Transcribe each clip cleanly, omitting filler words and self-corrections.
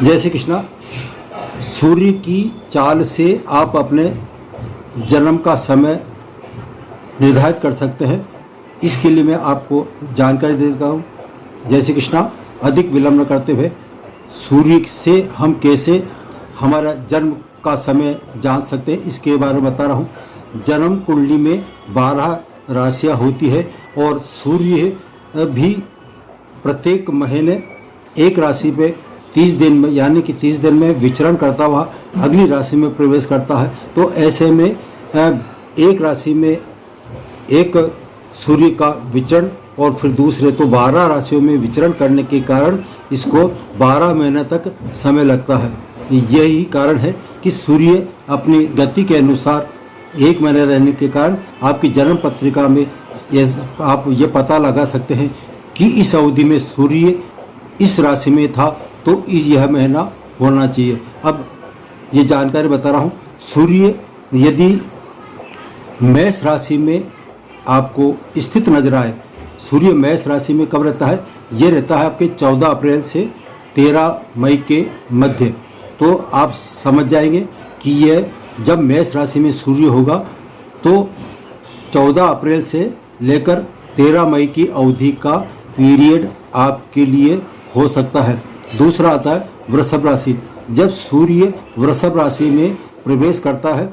जय श्री कृष्णा। सूर्य की चाल से आप अपने जन्म का समय निर्धारित कर सकते हैं। इसके लिए मैं आपको जानकारी दे देता हूँ। जय श्री कृष्णा। अधिक विलंब न करते हुए सूर्य से हम कैसे हमारा जन्म का समय जान सकते हैं, इसके बारे में बता रहा हूँ। जन्म कुंडली में 12 राशियाँ होती है और सूर्य भी प्रत्येक महीने एक राशि पे 30 दिन में, यानी कि 30 दिन में विचरण करता हुआ अगली राशि में प्रवेश करता है। तो ऐसे में एक राशि में एक सूर्य का विचरण और फिर दूसरे तो 12 राशियों में विचरण करने के कारण इसको 12 महीने तक समय लगता है। यही कारण है कि सूर्य अपनी गति के अनुसार एक महीने रहने के कारण आपकी जन्म पत्रिका में आप ये पता लगा सकते हैं कि इस अवधि में सूर्य इस राशि में था तो यह महीना होना चाहिए। अब ये जानकारी बता रहा हूँ। सूर्य यदि मेष राशि में आपको स्थित नजर आए, सूर्य मेष राशि में कब रहता है? ये रहता है आपके 14 अप्रैल से 13 मई के मध्य। तो आप समझ जाएंगे कि यह जब मेष राशि में सूर्य होगा तो 14 अप्रैल से लेकर 13 मई की अवधि का पीरियड आपके लिए हो सकता है। दूसरा आता है वृषभ राशि। जब सूर्य वृषभ राशि में प्रवेश करता है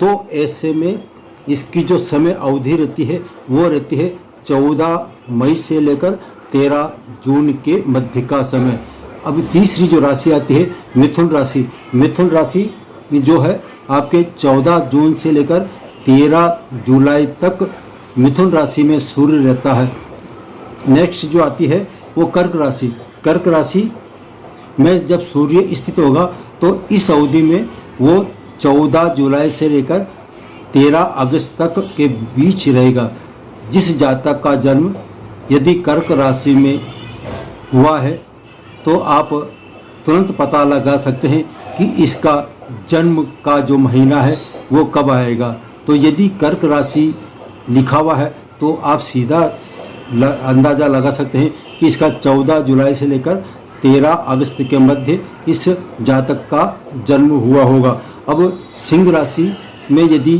तो ऐसे में इसकी जो समय अवधि रहती है वो रहती है 14 मई से लेकर 13 जून के मध्य का समय। अब तीसरी जो राशि आती है मिथुन राशि। मिथुन राशि जो है आपके 14 जून से लेकर 13 जुलाई तक मिथुन राशि में सूर्य रहता है। नेक्स्ट जो आती है वो कर्क राशि। कर्क राशि में जब सूर्य स्थित होगा तो इस अवधि में वो 14 जुलाई से लेकर 13 अगस्त तक के बीच रहेगा। जिस जातक का जन्म यदि कर्क राशि में हुआ है तो आप तुरंत पता लगा सकते हैं कि इसका जन्म का जो महीना है वो कब आएगा। तो यदि कर्क राशि लिखा हुआ है तो आप सीधा अंदाज़ा लगा सकते हैं कि इसका 14 जुलाई से लेकर 13 अगस्त के मध्य इस जातक का जन्म हुआ होगा। अब सिंह राशि में यदि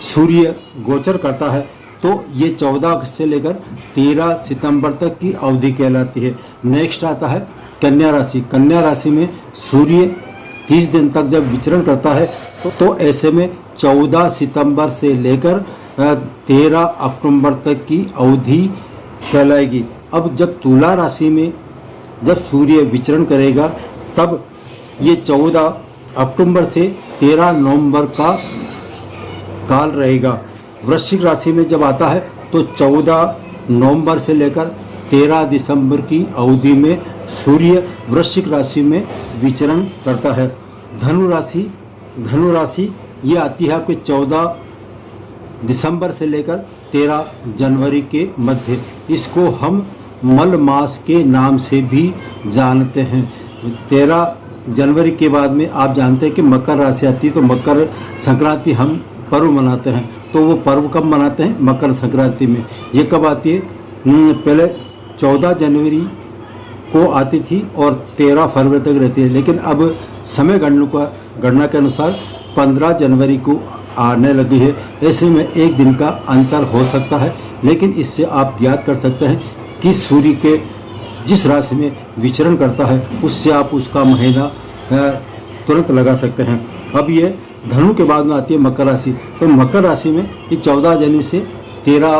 सूर्य गोचर करता है तो ये 14 अगस्त से लेकर 13 सितंबर तक की अवधि कहलाती है। नेक्स्ट आता है कन्या राशि। कन्या राशि में सूर्य 30 दिन तक जब विचरण करता है तो ऐसे में 14 सितंबर से लेकर 13 अक्टूबर तक की अवधि कहलाएगी। अब जब तुला राशि में जब सूर्य विचरण करेगा तब ये 14 अक्टूबर से 13 नवंबर का काल रहेगा। वृश्चिक राशि में जब आता है तो 14 नवंबर से लेकर 13 दिसंबर की अवधि में सूर्य वृश्चिक राशि में विचरण करता है। धनु राशि ये आती है आपके 14 दिसंबर से लेकर 13 जनवरी के मध्य। इसको हम मल मास के नाम से भी जानते हैं। 13 जनवरी के बाद में आप जानते हैं कि मकर राशि आती है तो मकर संक्रांति हम पर्व मनाते हैं। तो वो पर्व कब मनाते हैं? मकर संक्रांति में। ये कब आती है? पहले 14 जनवरी को आती थी और 13 फरवरी तक रहती है, लेकिन अब समय गणना के अनुसार 15 जनवरी को आने लगी है। ऐसे में एक दिन का अंतर हो सकता है, लेकिन इससे आप ज्ञात कर सकते हैं कि सूर्य के जिस राशि में विचरण करता है उससे आप उसका महीना तुरंत लगा सकते हैं। अब ये धनु के बाद में आती है मकर राशि। तो मकर राशि में ये 14 जनवरी से 13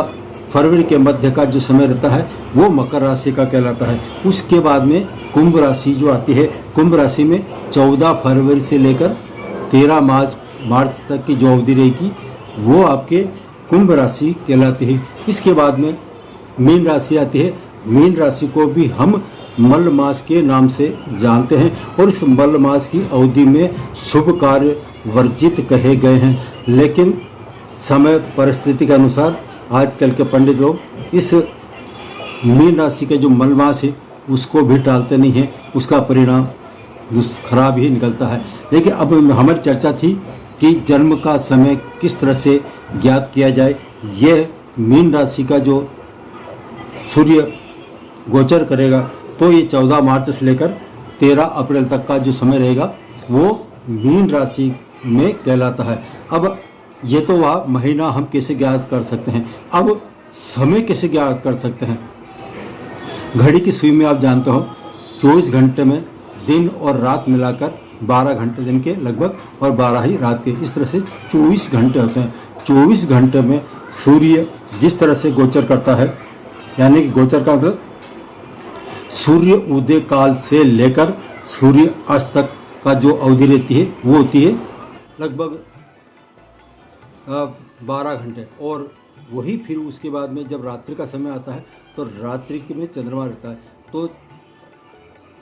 फरवरी के मध्य का जो समय रहता है वो मकर राशि का कहलाता है। उसके बाद में कुंभ राशि जो आती है, कुंभ राशि में 14 फरवरी से लेकर 13 मार्च तक की जो अवधि रहेगी वो आपके कुंभ राशि कहलाती है। इसके बाद में मीन राशि आती है। मीन राशि को भी हम मल मास के नाम से जानते हैं और इस मल मास की अवधि में शुभ कार्य वर्जित कहे गए हैं, लेकिन समय परिस्थिति के अनुसार आजकल के पंडित लोग इस मीन राशि के जो मल मास है उसको भी टालते नहीं हैं। उसका परिणाम खराब ही निकलता है। लेकिन अब हमारी चर्चा थी कि जन्म का समय किस तरह से ज्ञात किया जाए। यह मीन राशि का जो सूर्य गोचर करेगा तो ये 14 मार्च से लेकर 13 अप्रैल तक का जो समय रहेगा वो मीन राशि में कहलाता है। अब ये तो वह महीना हम कैसे ज्ञात कर सकते हैं, अब समय कैसे ज्ञात कर सकते हैं। घड़ी की सुई में आप जानते हो 24 घंटे में दिन और रात मिलाकर 12 घंटे दिन के लगभग और 12 ही रात के, इस तरह से 24 घंटे होते हैं। 24 घंटे में सूर्य जिस तरह से गोचर करता है, यानी कि गोचर का मतलब सूर्य उदय काल से लेकर सूर्य अस्त तक का जो अवधि रहती है वो होती है लगभग 12 घंटे। और वही फिर उसके बाद में जब रात्रि का समय आता है तो रात्रि के में चंद्रमा रहता है। तो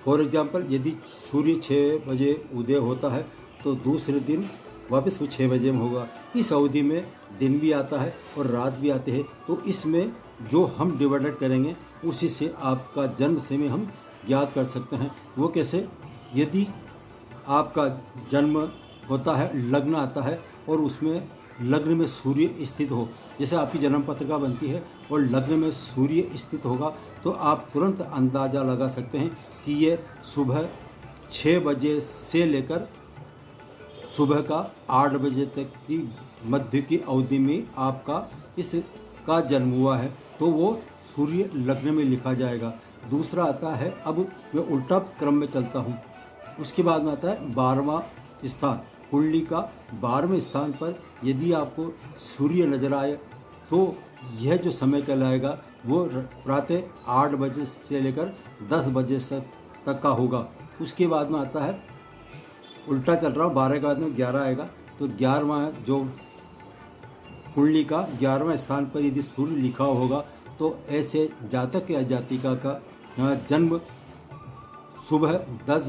फॉर एग्जांपल यदि सूर्य 6 बजे उदय होता है तो दूसरे दिन वापस वो 6 बजे में होगा। इस अवधि में दिन भी आता है और रात भी आते हैं। तो इसमें जो हम डिवाइडेड करेंगे उसी से आपका जन्म समय हम ज्ञात कर सकते हैं। वो कैसे, यदि आपका जन्म होता है, लग्न आता है और उसमें लग्न में सूर्य स्थित हो, जैसे आपकी जन्म पत्रिका बनती है और लग्न में सूर्य स्थित होगा, तो आप तुरंत अंदाज़ा लगा सकते हैं कि ये सुबह 6 बजे से लेकर सुबह का 8 बजे तक की मध्य की अवधि में आपका इसका जन्म हुआ है। तो वो सूर्य लग्न में लिखा जाएगा। दूसरा आता है, अब मैं उल्टा क्रम में चलता हूँ, उसके बाद में आता है 12वां स्थान। कुंडली का 12वें स्थान पर यदि आपको सूर्य नजर आए तो यह जो समय कहलाएगा वो प्रातः 8 बजे से लेकर 10 बजे तक का होगा। उसके बाद में आता है, उल्टा चल रहा हूँ, 12 के बाद में 11 आएगा। तो 11वां जो कुंडली का 11वें स्थान पर यदि सूर्य लिखा होगा तो ऐसे जातक या जातिका का जन्म सुबह 10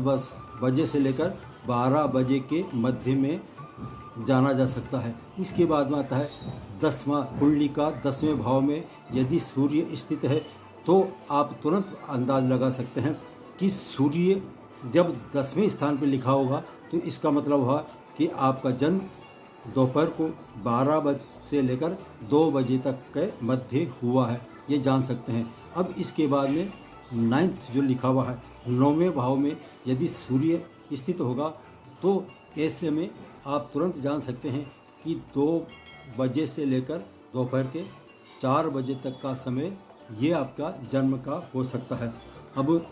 बजे से लेकर 12 बजे के मध्य में जाना जा सकता है। इसके बाद में आता है 10वां कुंडली का 10वें भाव में यदि सूर्य स्थित है तो आप तुरंत अंदाज लगा सकते हैं कि सूर्य जब 10वें स्थान पर लिखा होगा तो इसका मतलब हुआ कि आपका जन्म दोपहर को 12 बजे से लेकर 2 बजे तक के मध्य हुआ है, ये जान सकते हैं। अब इसके बाद में 9th जो लिखा हुआ है 9वें भाव में यदि सूर्य स्थित होगा तो ऐसे में आप तुरंत जान सकते हैं कि 2 बजे से लेकर दोपहर के 4 बजे तक का समय ये आपका जन्म का हो सकता है। अब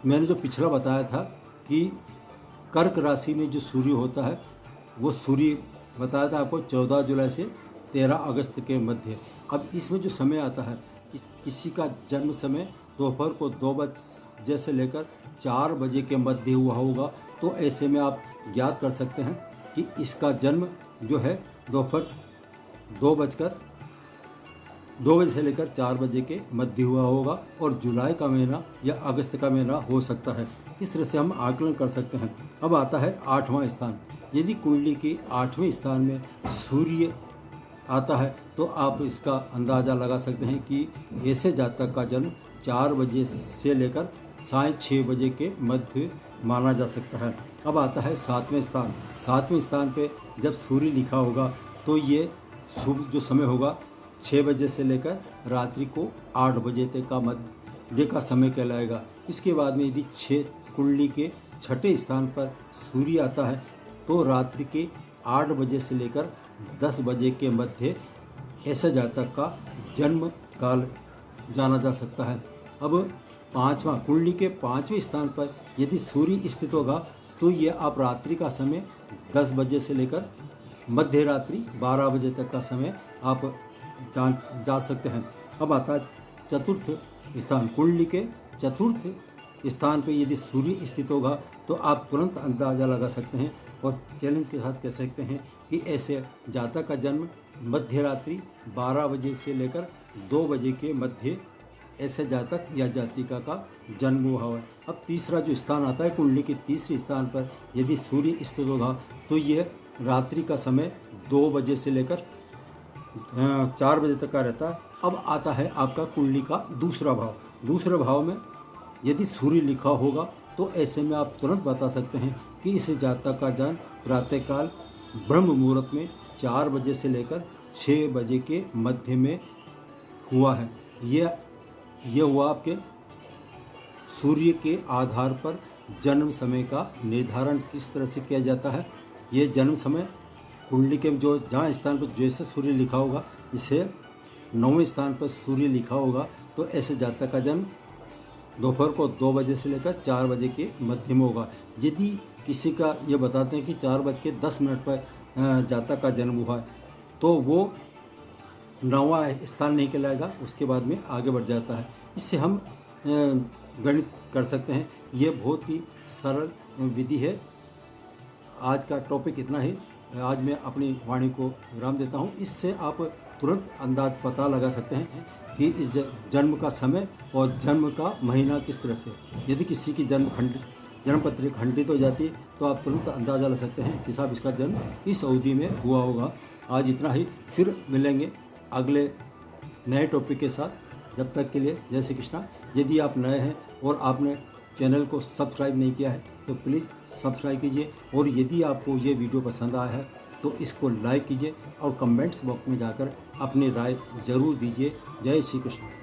मैंने जो पिछला बताया था कि कर्क राशि में जो सूर्य होता है वो सूर्य बताया था आपको 14 जुलाई से 13 अगस्त के मध्य। अब इसमें जो समय आता है, किसी का जन्म समय दोपहर को 2 बजे से लेकर 4 बजे के मध्य हुआ होगा, तो ऐसे में आप ज्ञात कर सकते हैं कि इसका जन्म जो है दोपहर 2 बजे से लेकर 4 बजे के मध्य हुआ होगा और जुलाई का महीना या अगस्त का महीना हो सकता है। इस तरह से हम आकलन कर सकते हैं। अब आता है 8वां स्थान। यदि कुंडली के 8वें स्थान में सूर्य आता है तो आप इसका अंदाज़ा लगा सकते हैं कि ऐसे जातक का जन्म 4 बजे से लेकर साढ़े 6 बजे के मध्य माना जा सकता है। अब आता है 7वें स्थान। 7वें स्थान पे जब सूर्य लिखा होगा तो ये शुभ जो समय होगा 6 बजे से लेकर रात्रि को 8 बजे तक का मध्य का समय कहलाएगा। इसके बाद में यदि 6 कुंडली के 6ठे स्थान पर सूर्य आता है तो रात्रि के 8 बजे से लेकर 10 बजे के मध्य ऐसे जातक का जन्म काल जाना जा सकता है। अब 5वां कुंडली के 5वें स्थान पर यदि सूर्य स्थित होगा तो ये आप रात्रि का समय 10 बजे से लेकर मध्य रात्रि 12 बजे तक का समय आप जान सकते हैं। अब आता है चतुर्थ स्थान। कुंडली के चतुर्थ स्थान पर यदि सूर्य स्थित होगा तो आप तुरंत अंदाज़ा लगा सकते हैं और चैलेंज के साथ कह सकते हैं कि ऐसे जातक का जन्म मध्य रात्रि 12 बजे से लेकर 2 बजे के मध्य ऐसे जातक या जातिका का जन्म हुआ है। अब तीसरा जो स्थान आता है कुंडली के तीसरे स्थान पर यदि सूर्य स्थित होगा तो ये रात्रि का समय 2 बजे से लेकर 4 बजे तक का रहता है। अब आता है आपका कुंडली का दूसरा भाव। दूसरे भाव में यदि सूर्य लिखा होगा तो ऐसे में आप तुरंत बता सकते हैं कि इस जातक का जन्म प्रातःकाल ब्रह्म मुहूर्त में 4 बजे से लेकर 6 बजे के मध्य में हुआ है। ये हुआ आपके सूर्य के आधार पर जन्म समय का निर्धारण किस तरह से किया जाता है। ये जन्म समय कुंडली के जो जहाँ स्थान पर जैसे सूर्य लिखा होगा, इसे 9वें स्थान पर सूर्य लिखा होगा, तो ऐसे जातक का जन्म दोपहर को 2 बजे से लेकर 4 बजे के मध्य में होगा। यदि किसी का ये बताते हैं कि 4:10 पर जातक का जन्म हुआ है, तो वो 9वां स्थान नहीं कहलाएगा, उसके बाद में आगे बढ़ जाता है। इससे हम गणित कर सकते हैं। ये बहुत ही सरल विधि है। आज का टॉपिक इतना ही। आज मैं अपनी वाणी को विराम देता हूँ। इससे आप तुरंत अंदाज पता लगा सकते हैं कि इस जन्म का समय और जन्म का महीना किस तरह से। यदि किसी की जन्म पत्री खंडित हो जाती है, तो आप तुरंत अंदाज़ा लगा सकते हैं कि साहब इसका जन्म इस अवधि में हुआ होगा। आज इतना ही, फिर मिलेंगे अगले नए टॉपिक के साथ। जब तक के लिए जय श्री कृष्णा। यदि आप नए हैं और आपने चैनल को सब्सक्राइब नहीं किया है, तो प्लीज़ सब्सक्राइब कीजिए। और यदि आपको ये वीडियो पसंद आया है तो इसको लाइक कीजिए और कमेंट्स बॉक्स में जाकर अपनी राय ज़रूर दीजिए। जय श्री कृष्ण।